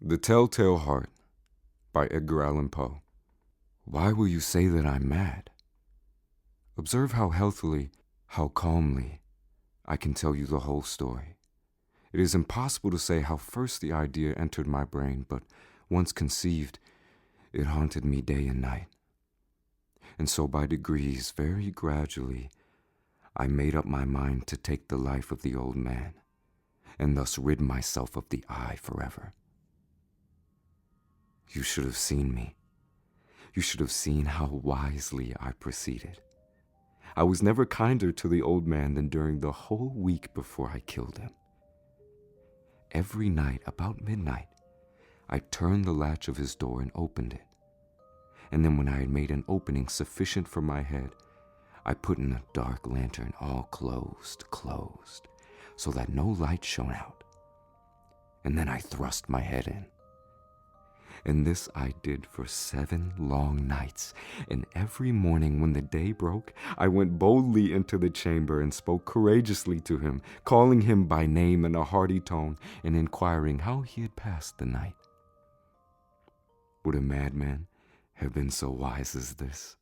The Telltale Heart by Edgar Allan Poe. Why will you say that I'm mad? Observe how healthily, how calmly I can tell you the whole story. It is impossible to say how first the idea entered my brain, but once conceived, it haunted me day and night. And so by degrees, very gradually, I made up my mind to take the life of the old man, and thus rid myself of the eye forever. You should have seen me. You should have seen how wisely I proceeded. I was never kinder to the old man than during the whole week before I killed him. Every night, about midnight, I turned the latch of his door and opened it. And then when I had made an opening sufficient for my head, I put in a dark lantern, all closed, so that no light shone out. And then I thrust my head in. And this I did for 7 long nights, and every morning when the day broke, I went boldly into the chamber and spoke courageously to him, calling him by name in a hearty tone and inquiring how he had passed the night. Would a madman have been so wise as this?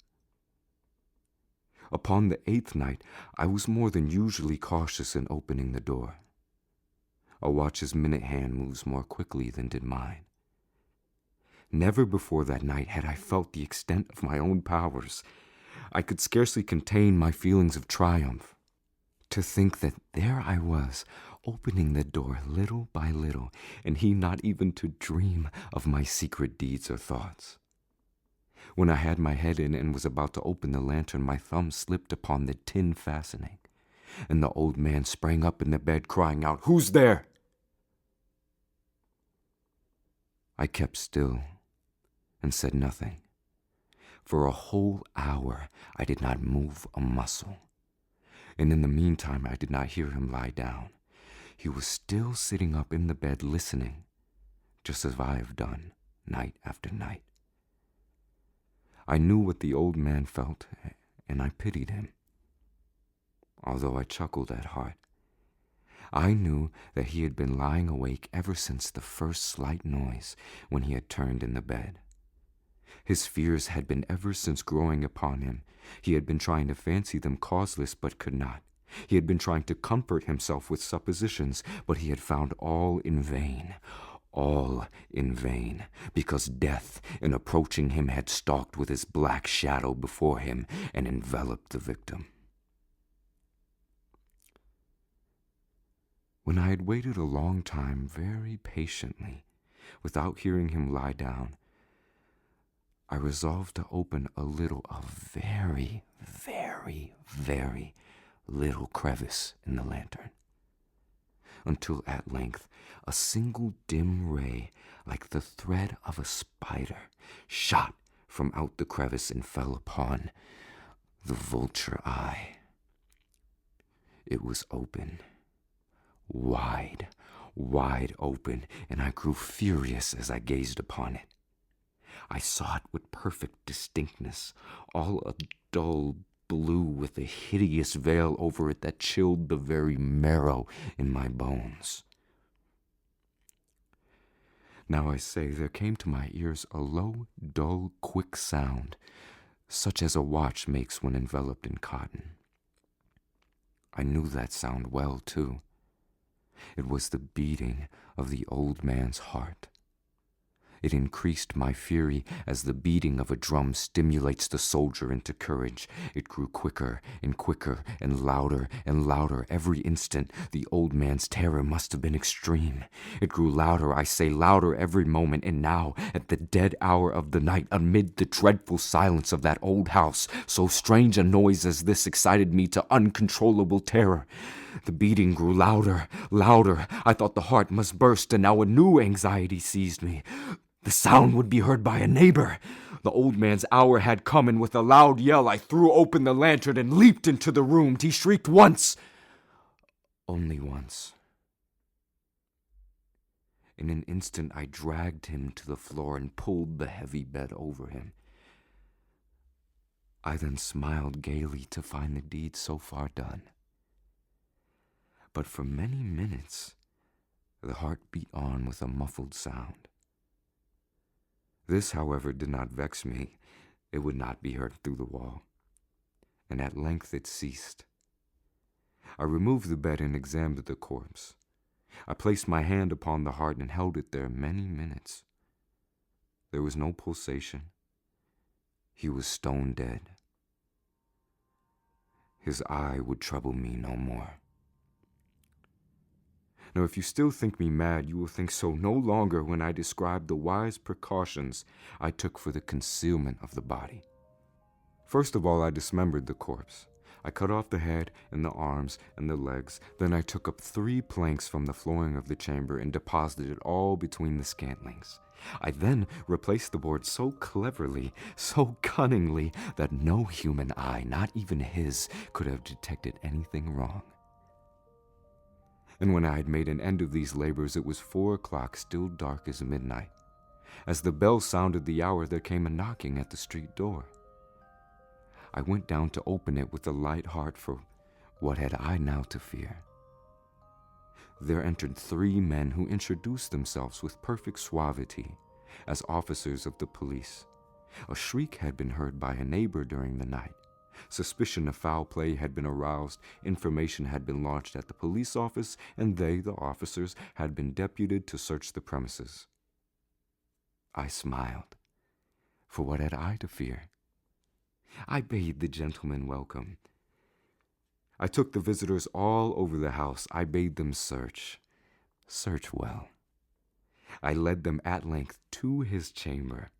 Upon the 8th night, I was more than usually cautious in opening the door. A watch's minute hand moves more quickly than did mine. Never before that night had I felt the extent of my own powers. I could scarcely contain my feelings of triumph. To think that there I was, opening the door little by little, and he not even to dream of my secret deeds or thoughts. When I had my head in and was about to open the lantern, my thumb slipped upon the tin fastening, and the old man sprang up in the bed, crying out, "Who's there?" I kept still and said nothing. For a whole hour I did not move a muscle, and in the meantime I did not hear him lie down. He was still sitting up in the bed listening, just as I have done night after night. I knew what the old man felt, and I pitied him, although I chuckled at heart. I knew that he had been lying awake ever since the first slight noise when he had turned in the bed. His fears had been ever since growing upon him. He had been trying to fancy them causeless, but could not. He had been trying to comfort himself with suppositions, but he had found all in vain, because death, in approaching him, had stalked with his black shadow before him and enveloped the victim. When I had waited a long time, very patiently, without hearing him lie down, I resolved to open a very little crevice in the lantern, until at length a single dim ray, like the thread of a spider, shot from out the crevice and fell upon the vulture eye. It was open, wide open, and I grew furious as I gazed upon it. I saw it with perfect distinctness, all a dull blue with a hideous veil over it that chilled the very marrow in my bones. Now I say, there came to my ears a low, dull, quick sound, such as a watch makes when enveloped in cotton. I knew that sound well, too. It was the beating of the old man's heart. It increased my fury as the beating of a drum stimulates the soldier into courage. It grew quicker and quicker and louder every instant. The old man's terror must have been extreme. It grew louder, I say, louder every moment, and now, at the dead hour of the night, amid the dreadful silence of that old house, so strange a noise as this excited me to uncontrollable terror. The beating grew louder. I thought the heart must burst, and now a new anxiety seized me. The sound would be heard by a neighbor. The old man's hour had come, and with a loud yell I threw open the lantern and leaped into the room. He shrieked once, only once. In an instant I dragged him to the floor and pulled the heavy bed over him. I then smiled gaily to find the deed so far done. But for many minutes the heart beat on with a muffled sound. This, however, did not vex me. It would not be heard through the wall. And at length it ceased. I removed the bed and examined the corpse. I placed my hand upon the heart and held it there many minutes. There was no pulsation. He was stone dead. His eye would trouble me no more. Now, if you still think me mad, you will think so no longer when I describe the wise precautions I took for the concealment of the body. First of all, I dismembered the corpse. I cut off the head and the arms and the legs. Then I took up 3 planks from the flooring of the chamber and deposited it all between the scantlings. I then replaced the board so cleverly, so cunningly, that no human eye, not even his, could have detected anything wrong. And when I had made an end of these labors, it was 4 o'clock, still dark as midnight. As the bell sounded the hour, there came a knocking at the street door. I went down to open it with a light heart, for what had I now to fear? There entered 3 men who introduced themselves with perfect suavity as officers of the police. A shriek had been heard by a neighbor during the night. Suspicion of foul play had been aroused, information had been launched at the police office, and they, the officers, had been deputed to search the premises. I smiled, for what had I to fear? I bade the gentlemen welcome. I took the visitors all over the house. I bade them search well. I led them at length to his chamber.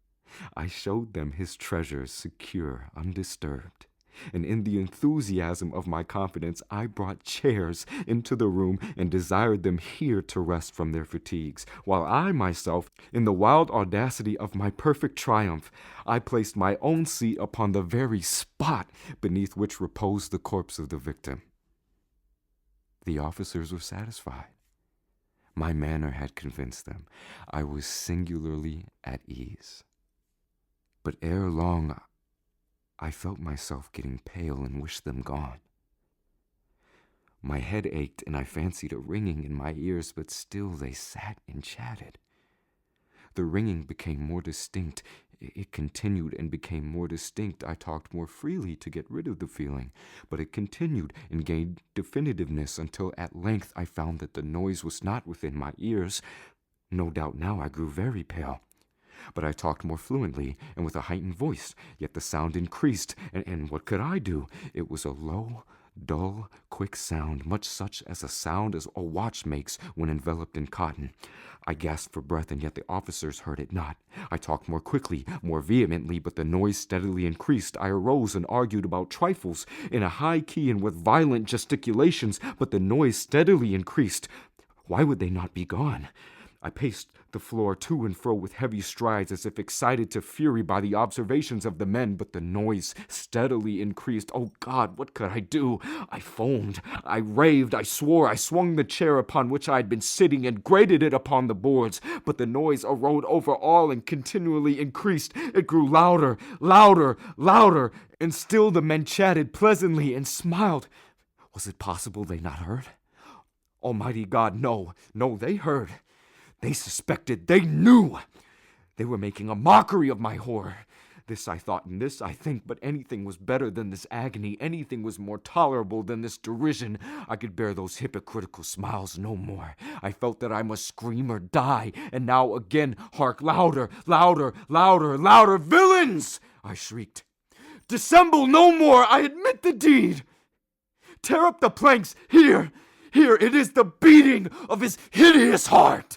I showed them his treasures secure, undisturbed. And in the enthusiasm of my confidence, I brought chairs into the room and desired them here to rest from their fatigues, while I myself, in the wild audacity of my perfect triumph, I placed my own seat upon the very spot beneath which reposed the corpse of the victim. The officers were satisfied. My manner had convinced them. I was singularly at ease. But ere long, I felt myself getting pale and wished them gone. My head ached, and I fancied a ringing in my ears, but still they sat and chatted. The ringing became more distinct. It continued and became more distinct. I talked more freely to get rid of the feeling, but it continued and gained definitiveness until at length I found that the noise was not within my ears. No doubt now I grew very pale. But I talked more fluently and with a heightened voice, yet the sound increased, and what could I do? It was a low, dull, quick sound, much such as a sound as a watch makes when enveloped in cotton. I gasped for breath, and yet the officers heard it not. I talked more quickly, more vehemently, but the noise steadily increased. I arose and argued about trifles in a high key and with violent gesticulations, but the noise steadily increased. Why would they not be gone? I paced the floor to and fro with heavy strides, as if excited to fury by the observations of the men, but the noise steadily increased. Oh God, what could I do? I foamed, I raved, I swore, I swung the chair upon which I had been sitting and grated it upon the boards, but the noise arose over all and continually increased. It grew louder, louder, louder, and still the men chatted pleasantly and smiled. Was it possible they not heard? Almighty God, no, they heard. They suspected, they knew. They were making a mockery of my horror. This I thought, and this I think, but anything was better than this agony. Anything was more tolerable than this derision. I could bear those hypocritical smiles no more. I felt that I must scream or die. And now again, hark, louder, louder, louder, louder. Villains! I shrieked. Dissemble no more. I admit the deed. Tear up the planks. Here, it is the beating of his hideous heart.